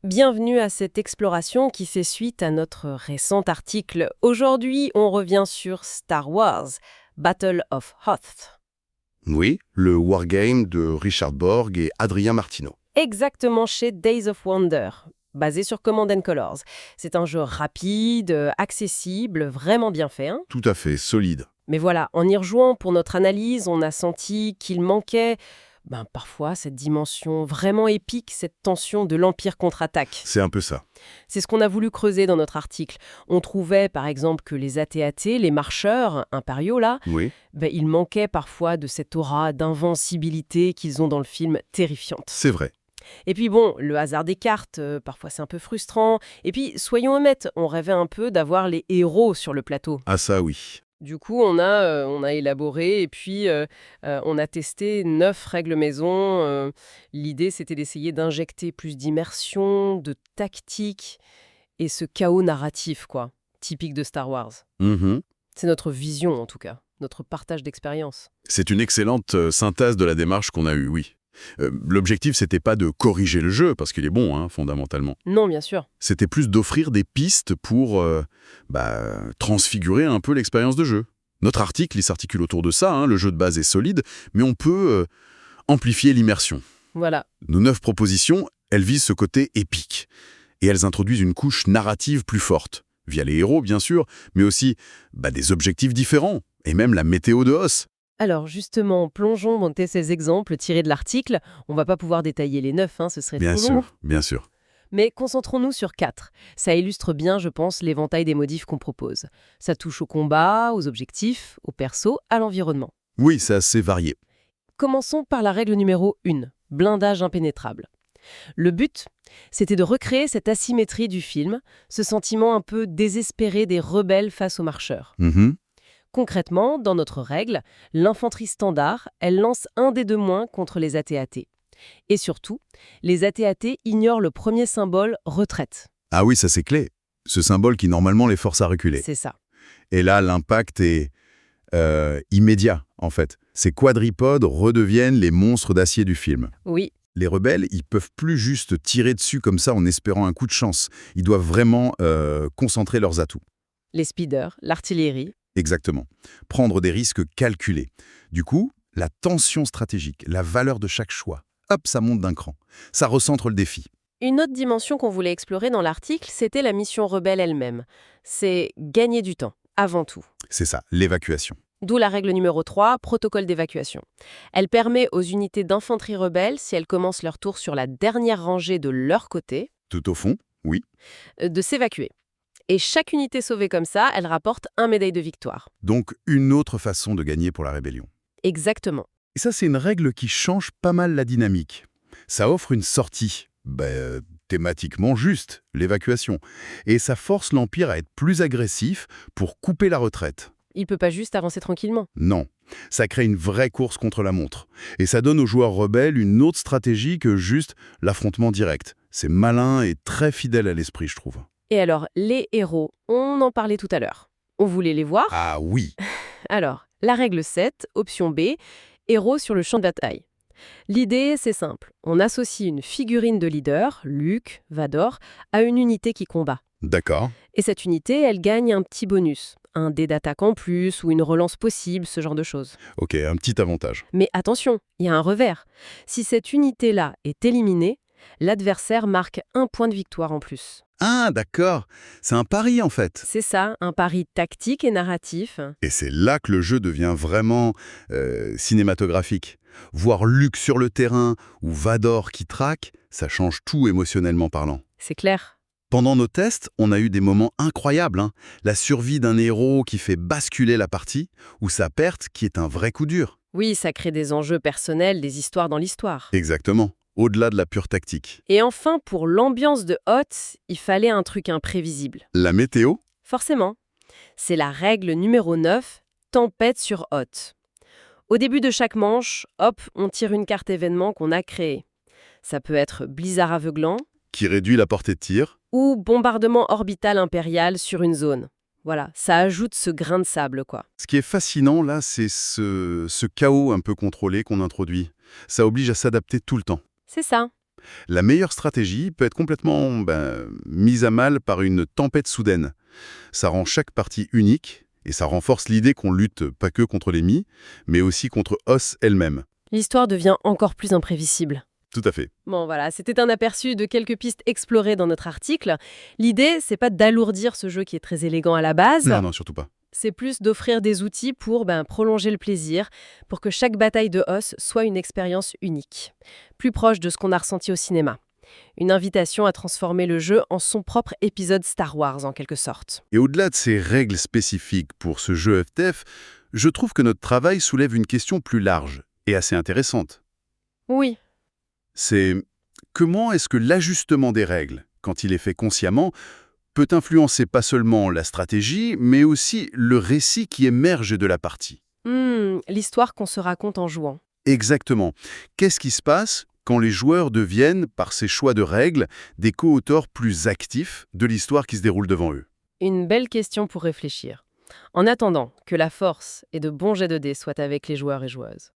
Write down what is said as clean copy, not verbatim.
Bienvenue à cette exploration qui fait suite à notre récent article. Aujourd'hui, on revient sur Star Wars, Battle of Hoth. Oui, le Wargame de Richard Borg et Adrien Martineau. Exactement chez Days of Wonder, basé sur Command & Colors. C'est un jeu rapide, accessible, vraiment bien fait, hein. Tout à fait, solide. Mais voilà, en y rejoignant pour notre analyse, on a senti qu'il manquait parfois cette dimension vraiment épique, cette tension de l'Empire contre-attaque. C'est un peu ça. C'est ce qu'on a voulu creuser dans notre article. On trouvait par exemple que les AT-AT, les marcheurs impériaux là, Oui, ils manquaient parfois de cette aura d'invincibilité qu'ils ont dans le film terrifiante. c'est vrai. Et puis bon, le hasard des cartes, parfois c'est un peu frustrant. Et puis, soyons honnêtes, on rêvait un peu d'avoir les héros sur le plateau. Ah ça, oui. Du coup, on a élaboré et puis on a testé 9 règles maison. L'idée, c'était d'essayer d'injecter plus d'immersion, de tactique et ce chaos narratif, quoi, typique de Star Wars. Mhm. C'est notre vision, en tout cas, notre partage d'expérience. C'est une excellente synthèse de la démarche qu'on a eue, oui. L'objectif, c'était pas de corriger le jeu, parce qu'il est bon, hein, fondamentalement. Non, bien sûr. C'était plus d'offrir des pistes pour transfigurer un peu l'expérience de jeu. Notre article, il s'articule autour de ça, hein, le jeu de base est solide, mais on peut amplifier l'immersion. Voilà. Nos 9 propositions, elles visent ce côté épique. Et elles introduisent une couche narrative plus forte, via les héros, bien sûr, mais aussi des objectifs différents, et même la météo de Hoth. Alors justement, plongeons dans ces exemples tirés de l'article. On va pas pouvoir détailler les 9, ce serait Bien trop long. sûr, bien sûr. Mais concentrons-nous sur 4. Ça illustre bien, je pense, l'éventail des modifs qu'on propose. Ça touche au combat, aux objectifs, au perso, à l'environnement. Oui, c'est assez varié. Commençons par la règle numéro 1, blindage impénétrable. Le but, c'était de recréer cette asymétrie du film, ce sentiment un peu désespéré des rebelles face aux marcheurs. Mhm. Concrètement, dans notre règle, l'infanterie standard, elle lance un dé de moins contre les AT-AT. Et surtout, les AT-AT ignorent le premier symbole retraite. Ah oui, ça c'est clé. Ce symbole qui normalement les force à reculer. C'est ça. Et là, l'impact est immédiat, en fait. Ces quadripodes redeviennent les monstres d'acier du film. Oui, Les rebelles, ils peuvent plus juste tirer dessus comme ça en espérant un coup de chance. Ils doivent vraiment concentrer leurs atouts. les speeders, l'artillerie. Exactement. Prendre des risques calculés. Du coup, la tension stratégique, la valeur de chaque choix, hop, ça monte d'un cran. Ça recentre le défi. Une autre dimension qu'on voulait explorer dans l'article, c'était la mission rebelle elle-même. C'est gagner du temps, avant tout. C'est ça, l'évacuation. D'où la règle numéro 3, protocole d'évacuation. Elle permet aux unités d'infanterie rebelle, si elles commencent leur tour sur la dernière rangée de leur côté, Tout au fond, oui. de s'évacuer. Et chaque unité sauvée comme ça, elle rapporte un médaille de victoire. Donc, une autre façon de gagner pour la rébellion. Exactement. Et ça, c'est une règle qui change pas mal la dynamique. Ça offre une sortie, thématiquement juste, l'évacuation. Et ça force l'Empire à être plus agressif pour couper la retraite. Il peut pas juste avancer tranquillement. Non, ça crée une vraie course contre la montre. Et ça donne aux joueurs rebelles une autre stratégie que juste l'affrontement direct. C'est malin et très fidèle à l'esprit, je trouve. Et alors, les héros, on en parlait tout à l'heure. On voulait les voir. Ah oui. Alors, la règle 7, option B, héros sur le champ de bataille. L'idée, c'est simple. On associe une figurine de leader, Luke, Vador, à une unité qui combat. D'accord. Et cette unité, elle gagne un petit bonus. Un dé d'attaque en plus ou une relance possible, ce genre de choses. Ok, un petit avantage. Mais attention, il y a un revers. Si cette unité-là est éliminée, l'adversaire marque un point de victoire en plus. Ah, d'accord. C'est un pari, en fait. C'est ça, un pari tactique et narratif. Et c'est là que le jeu devient vraiment cinématographique. Voir Luke sur le terrain ou Vador qui traque, ça change tout émotionnellement parlant. C'est clair. Pendant nos tests, on a eu des moments incroyables. La survie d'un héros qui fait basculer la partie, ou sa perte qui est un vrai coup dur. Oui, ça crée des enjeux personnels, des histoires dans l'histoire. Exactement. Au-delà de la pure tactique. Et enfin, pour l'ambiance de Hoth, il fallait un truc imprévisible. La météo? Forcément. C'est la règle numéro 9, tempête sur Hoth. Au début de chaque manche, hop, on tire une carte événement qu'on a créée. Ça peut être blizzard aveuglant Qui réduit la portée de tir. ou bombardement orbital impérial sur une zone. Voilà, ça ajoute ce grain de sable, quoi. Ce qui est fascinant, là, c'est ce chaos un peu contrôlé qu'on introduit. Ça oblige à s'adapter tout le temps. C'est ça. La meilleure stratégie peut être complètement mise à mal par une tempête soudaine. Ça rend chaque partie unique et ça renforce l'idée qu'on lutte pas que contre les Mii, mais aussi contre Os elle-même. L'histoire devient encore plus imprévisible. Tout à fait. Bon voilà, c'était un aperçu de quelques pistes explorées dans notre article. L'idée, c'est pas d'alourdir ce jeu qui est très élégant à la base. Non, non, surtout pas. C'est plus d'offrir des outils pour prolonger le plaisir, pour que chaque bataille de Os soit une expérience unique, plus proche de ce qu'on a ressenti au cinéma. Une invitation à transformer le jeu en son propre épisode Star Wars, en quelque sorte. Et au-delà de ces règles spécifiques pour ce jeu FTF, je trouve que notre travail soulève une question plus large et assez intéressante. Oui, C'est comment est-ce que l'ajustement des règles, quand il est fait consciemment, peut influencer pas seulement la stratégie, mais aussi le récit qui émerge de la partie. l'histoire qu'on se raconte en jouant. Exactement. Qu'est-ce qui se passe quand les joueurs deviennent, par ces choix de règles, des co-auteurs plus actifs de l'histoire qui se déroule devant eux? Une belle question pour réfléchir. En attendant que la force et de bons jets de dés soient avec les joueurs et joueuses.